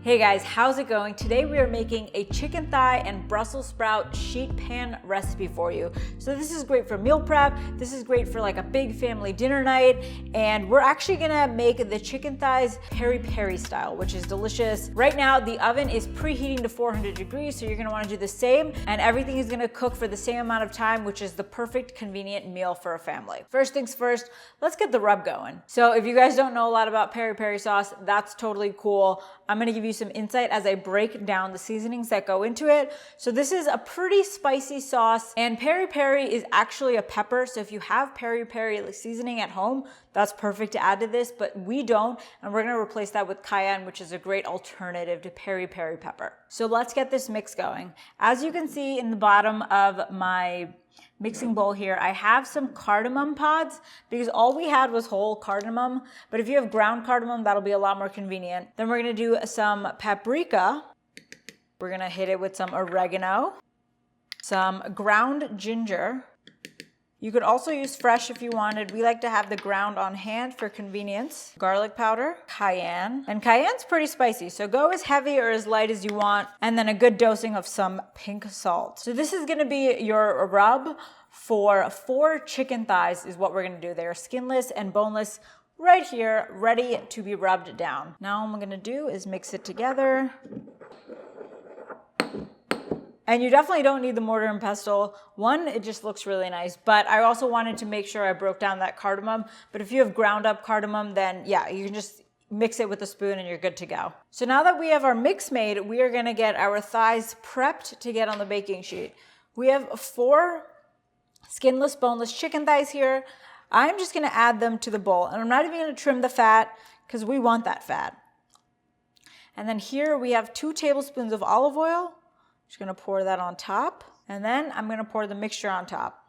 Hey guys, how's it going? Today we are making a chicken thigh and Brussels sprout sheet pan recipe for you. So this is great for meal prep, this is great for like a big family dinner night, and we're actually gonna make the chicken thighs peri peri style, which is delicious. Right now the oven is preheating to 400 degrees, so you're gonna wanna do the same, and everything is gonna cook for the same amount of time, which is the perfect convenient meal for a family. First things first, let's get the rub going. So if you guys don't know a lot about peri peri sauce, that's totally cool. I'm gonna give you some insight as I break down the seasonings that go into it. So this is a pretty spicy sauce, and peri peri is actually a pepper. So if you have peri peri seasoning at home, that's perfect to add to this, but we don't, and we're gonna replace that with cayenne, which is a great alternative to peri peri pepper. So let's get this mix going. As you can see in the bottom of my mixing bowl here, I have some cardamom pods because all we had was whole cardamom, but if you have ground cardamom, that'll be a lot more convenient. Then we're gonna do some paprika. We're gonna hit it with some oregano, some ground ginger. You could also use fresh if you wanted. We like to have the ground on hand for convenience. Garlic powder, cayenne, and cayenne's pretty spicy, so go as heavy or as light as you want, and then a good dosing of some pink salt. So this is gonna be your rub for 4 chicken thighs is what we're gonna do. They're skinless and boneless right here, ready to be rubbed down. Now what I'm gonna do is mix it together. And you definitely don't need the mortar and pestle. One, it just looks really nice, but I also wanted to make sure I broke down that cardamom. But if you have ground up cardamom, then yeah, you can just mix it with a spoon and you're good to go. So now that we have our mix made, we are gonna get our thighs prepped to get on the baking sheet. We have 4 skinless, boneless chicken thighs here. I'm just gonna add them to the bowl, and I'm not even gonna trim the fat because we want that fat. And then here we have 2 tablespoons of olive oil. Just gonna pour that on top, and then I'm gonna pour the mixture on top.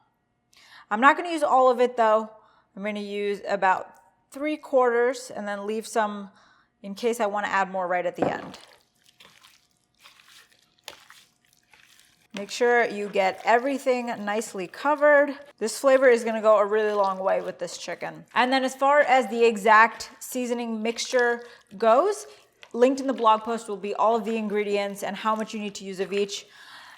I'm not gonna use all of it though. I'm gonna use about 3/4 and then leave some in case I wanna add more right at the end. Make sure you get everything nicely covered. This flavor is gonna go a really long way with this chicken. And then as far as the exact seasoning mixture goes, linked in the blog post will be all of the ingredients and how much you need to use of each.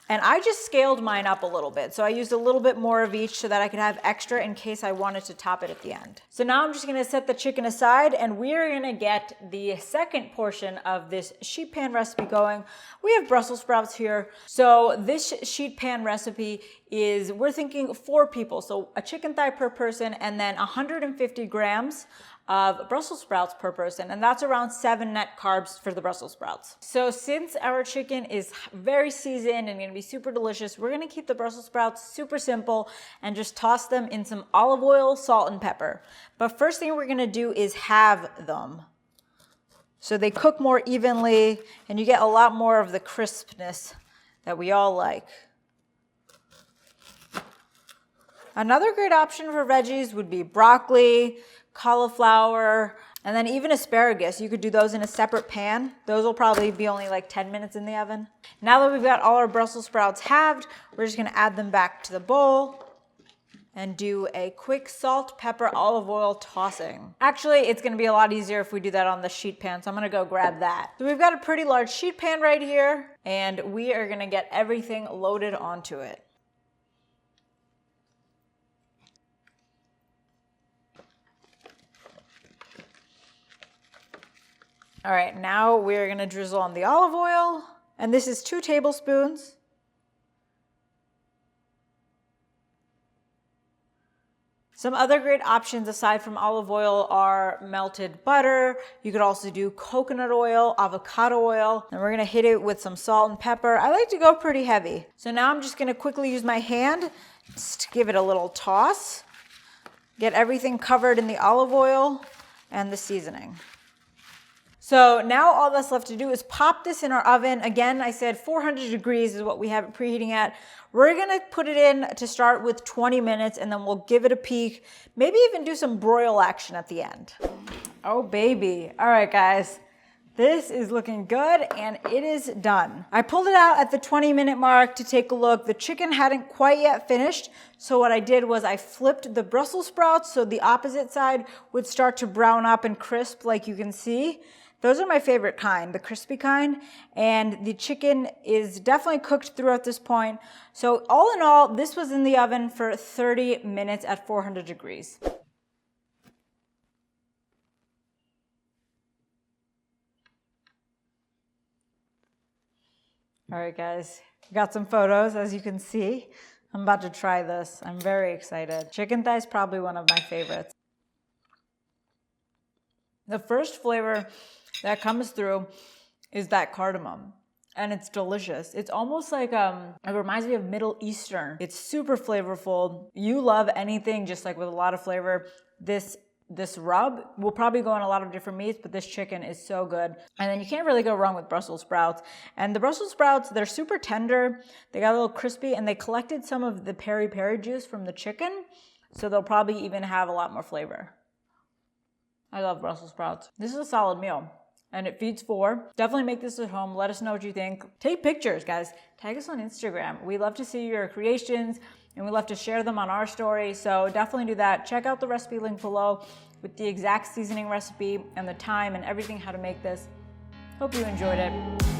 And I just scaled mine up a little bit. So I used a little bit more of each so that I could have extra in case I wanted to top it at the end. So now I'm just gonna set the chicken aside, and we're gonna get the second portion of this sheet pan recipe going. We have Brussels sprouts here. So this sheet pan recipe is, we're thinking 4 people. So a chicken thigh per person, and then 150 grams of Brussels sprouts per person, and that's around 7 net carbs for the Brussels sprouts. So since our chicken is very seasoned and gonna be super delicious, we're gonna keep the Brussels sprouts super simple and just toss them in some olive oil, salt, and pepper. But first thing we're gonna do is halve them, so they cook more evenly and you get a lot more of the crispness that we all like. Another great option for veggies would be broccoli, cauliflower, and then even asparagus. You could do those in a separate pan. Those will probably be only like 10 minutes in the oven. Now that we've got all our Brussels sprouts halved, we're just gonna add them back to the bowl and do a quick salt, pepper, olive oil tossing. Actually, it's gonna be a lot easier if we do that on the sheet pan, so I'm gonna go grab that. So we've got a pretty large sheet pan right here, and we are gonna get everything loaded onto it. All right, now we're gonna drizzle on the olive oil, and this is 2 tablespoons. Some other great options aside from olive oil are melted butter. You could also do coconut oil, avocado oil, and we're gonna hit it with some salt and pepper. I like to go pretty heavy. So now I'm just gonna quickly use my hand just to give it a little toss. Get everything covered in the olive oil and the seasoning. So now all that's left to do is pop this in our oven. Again, I said 400 degrees is what we have it preheating at. We're gonna put it in to start with 20 minutes, and then we'll give it a peek, maybe even do some broil action at the end. Oh baby. All right guys, this is looking good and it is done. I pulled it out at the 20-minute mark to take a look. The chicken hadn't quite yet finished, so what I did was I flipped the Brussels sprouts so the opposite side would start to brown up and crisp like you can see. Those are my favorite kind, the crispy kind, and the chicken is definitely cooked throughout this point. So all in all, this was in the oven for 30 minutes at 400 degrees. All right, guys, got some photos, as you can see. I'm about to try this. I'm very excited. Chicken thigh is probably one of my favorites. The first flavor that comes through is that cardamom, and it's delicious. It's almost like, it reminds me of Middle Eastern. It's super flavorful. You love anything just like with a lot of flavor. This rub will probably go on a lot of different meats, but this chicken is so good. And then you can't really go wrong with Brussels sprouts. And the Brussels sprouts, they're super tender. They got a little crispy, and they collected some of the peri peri juice from the chicken, so they'll probably even have a lot more flavor. I love Brussels sprouts. This is a solid meal, and it feeds 4. Definitely make this at home. Let us know what you think. Take pictures, guys. Tag us on Instagram. We love to see your creations, and we love to share them on our story, so definitely do that. Check out the recipe link below with the exact seasoning recipe and the time and everything how to make this. Hope you enjoyed it.